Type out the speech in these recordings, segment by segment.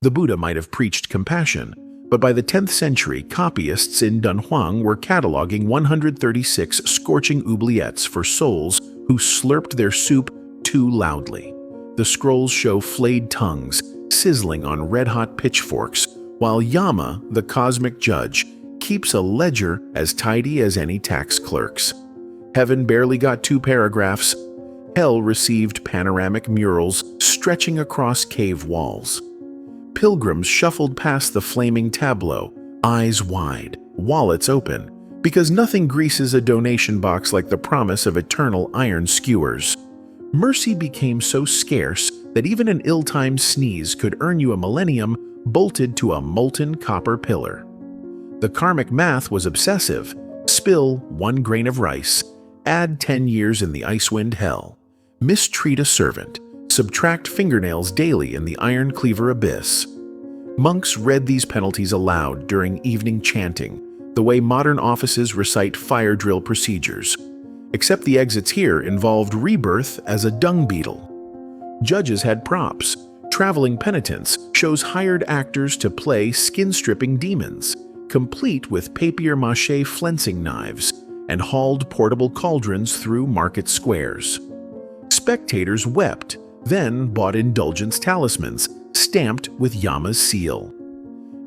The Buddha might have preached compassion, but by the 10th century, copyists in Dunhuang were cataloging 136 scorching oubliettes for souls who slurped their soup too loudly. The scrolls show flayed tongues sizzling on red-hot pitchforks, while Yama, the cosmic judge, keeps a ledger as tidy as any tax clerk's. Heaven barely got 2 paragraphs. Hell received panoramic murals stretching across cave walls. Pilgrims shuffled past the flaming tableau, eyes wide, wallets open, because nothing greases a donation box like the promise of eternal iron skewers. Mercy became so scarce that even an ill-timed sneeze could earn you a millennium bolted to a molten copper pillar. The karmic math was obsessive. Spill 1 grain of rice, add 10 years in the icewind hell. Mistreat a servant, subtract fingernails daily in the iron cleaver abyss. Monks read these penalties aloud during evening chanting, the way modern offices recite fire drill procedures. Except the exits here involved rebirth as a dung beetle. Judges had props. Traveling penitents shows hired actors to play skin-stripping demons, complete with papier-mâché flensing knives, and hauled portable cauldrons through market squares. Spectators wept, then bought indulgence talismans, stamped with Yama's seal.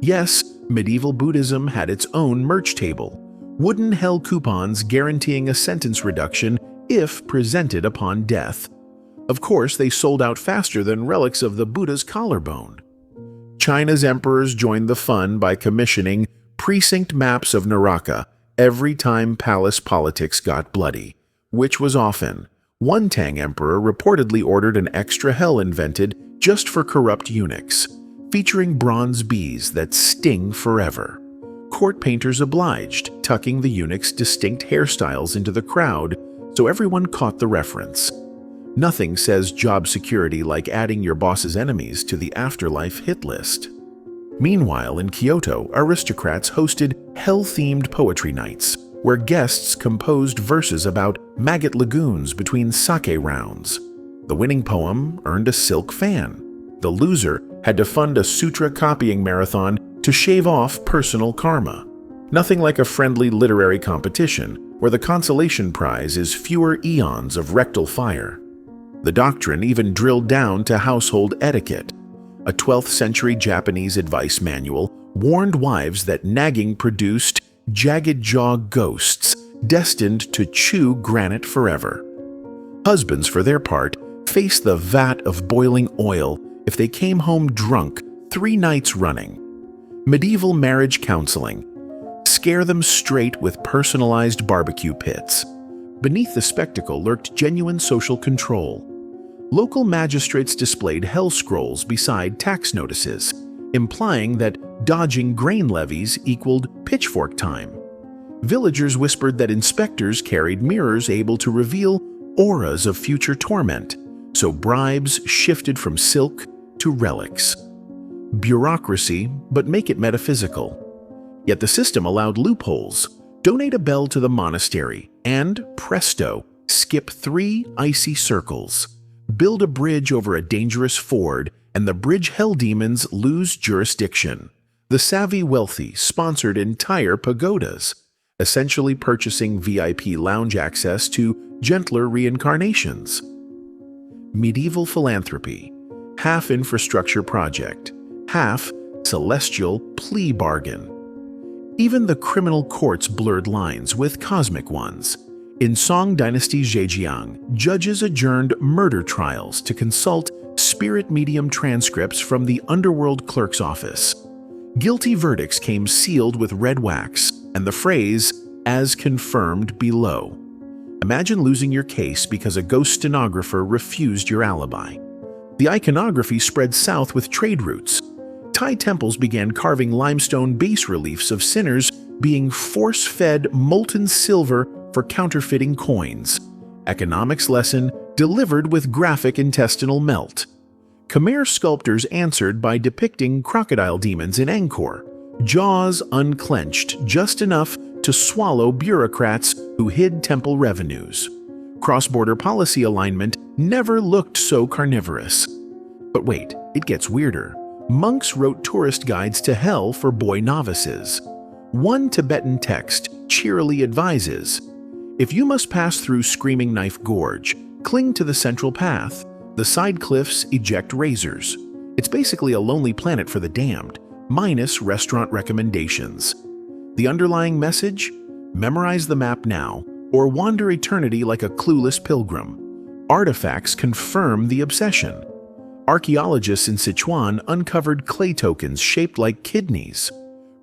Yes, medieval Buddhism had its own merch table, wooden hell coupons guaranteeing a sentence reduction if presented upon death. Of course, they sold out faster than relics of the Buddha's collarbone. China's emperors joined the fun by commissioning precinct maps of Naraka every time palace politics got bloody, which was often. One Tang emperor reportedly ordered an extra hell invented just for corrupt eunuchs, featuring bronze bees that sting forever. Court painters obliged, tucking the eunuchs' distinct hairstyles into the crowd so everyone caught the reference. Nothing says job security like adding your boss's enemies to the afterlife hit list. Meanwhile, in Kyoto, aristocrats hosted hell-themed poetry nights, where guests composed verses about maggot lagoons between sake rounds. The winning poem earned a silk fan. The loser had to fund a sutra copying marathon to shave off personal karma. Nothing like a friendly literary competition, where the consolation prize is fewer eons of rectal fire. The doctrine even drilled down to household etiquette. A 12th century Japanese advice manual warned wives that nagging produced jagged-jaw ghosts destined to chew granite forever. Husbands, for their part, faced the vat of boiling oil if they came home drunk 3 nights running. Medieval marriage counseling. Scare them straight with personalized barbecue pits. Beneath the spectacle lurked genuine social control. Local magistrates displayed hell scrolls beside tax notices, implying that dodging grain levies equaled pitchfork time. Villagers whispered that inspectors carried mirrors able to reveal auras of future torment, so bribes shifted from silk to relics. Bureaucracy, but make it metaphysical. Yet the system allowed loopholes. Donate a bell to the monastery, and presto, skip 3 icy circles. Build a bridge over a dangerous ford, and the bridge hell demons lose jurisdiction. The savvy wealthy sponsored entire pagodas, essentially purchasing VIP lounge access to gentler reincarnations. Medieval philanthropy, half infrastructure project, half celestial plea bargain. Even the criminal courts blurred lines with cosmic ones. In Song Dynasty Zhejiang, judges adjourned murder trials to consult spirit medium transcripts from the underworld clerk's office. Guilty verdicts came sealed with red wax, and the phrase, "as confirmed below." Imagine losing your case because a ghost stenographer refused your alibi. The iconography spread south with trade routes. Thai temples began carving limestone bas-reliefs of sinners being force-fed molten silver for counterfeiting coins. Economics lesson delivered with graphic intestinal melt. Khmer sculptors answered by depicting crocodile demons in Angkor, jaws unclenched just enough to swallow bureaucrats who hid temple revenues. Cross-border policy alignment never looked so carnivorous. But wait, it gets weirder. monks wrote tourist guides to hell for boy novices. One Tibetan text cheerily advises, "If you must pass through Screaming Knife Gorge, cling to the central path. The side cliffs eject razors." It's basically a lonely planet for the damned, minus restaurant recommendations. The underlying message? Memorize the map now, or wander eternity like a clueless pilgrim. Artifacts confirm the obsession. Archaeologists in Sichuan uncovered clay tokens shaped like kidneys,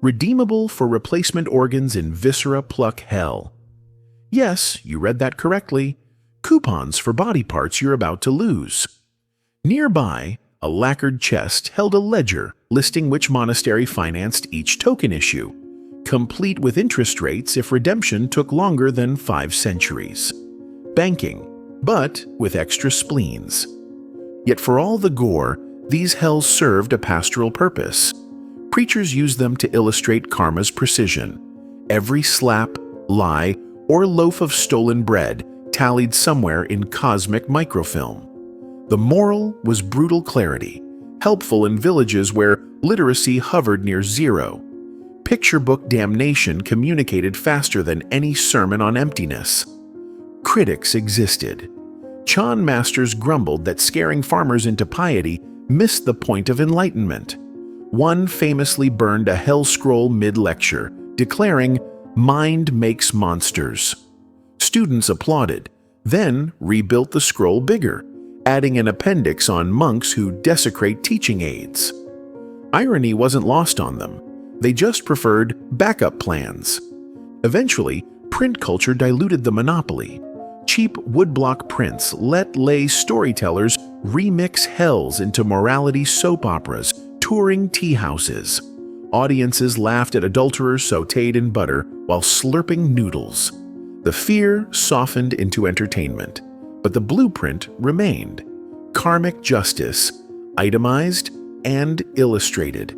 redeemable for replacement organs in viscera pluck hell. Yes, you read that correctly. Coupons for body parts you're about to lose. Nearby, a lacquered chest held a ledger listing which monastery financed each token issue, complete with interest rates if redemption took longer than 5 centuries. Banking, but with extra spleens. Yet for all the gore, these hells served a pastoral purpose. Preachers used them to illustrate karma's precision. Every slap, lie, or loaf of stolen bread tallied somewhere in cosmic microfilm. The moral was brutal clarity, helpful in villages where literacy hovered near zero. Picture book damnation communicated faster than any sermon on emptiness. Critics existed. Chan masters grumbled that scaring farmers into piety missed the point of enlightenment. One famously burned a hell scroll mid-lecture, declaring, "Mind makes monsters." Students applauded, then rebuilt the scroll bigger, adding an appendix on monks who desecrate teaching aids. Irony wasn't lost on them. They just preferred backup plans. Eventually, print culture diluted the monopoly. Cheap woodblock prints let lay storytellers remix hells into morality soap operas, touring tea houses. Audiences laughed at adulterers sautéed in butter while slurping noodles. The fear softened into entertainment, but the blueprint remained. Karmic justice, itemized and illustrated.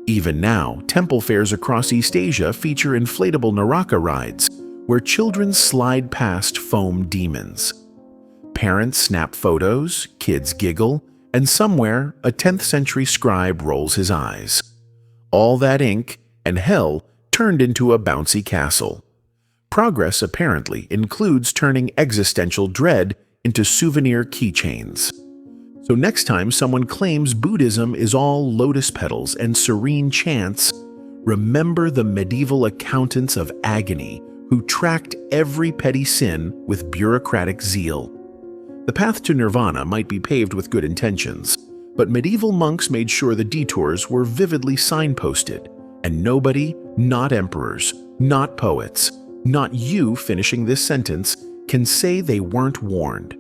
Even now, temple fairs across East Asia feature inflatable Naraka rides, where children slide past foam demons. Parents snap photos, kids giggle, and somewhere a 10th century scribe rolls his eyes. All that ink and hell turned into a bouncy castle. Progress apparently includes turning existential dread into souvenir keychains. So next time someone claims Buddhism is all lotus petals and serene chants, remember the medieval accountants of agony who tracked every petty sin with bureaucratic zeal. The path to nirvana might be paved with good intentions, but medieval monks made sure the detours were vividly signposted, and nobody, not emperors, not poets, not you finishing this sentence, can say they weren't warned.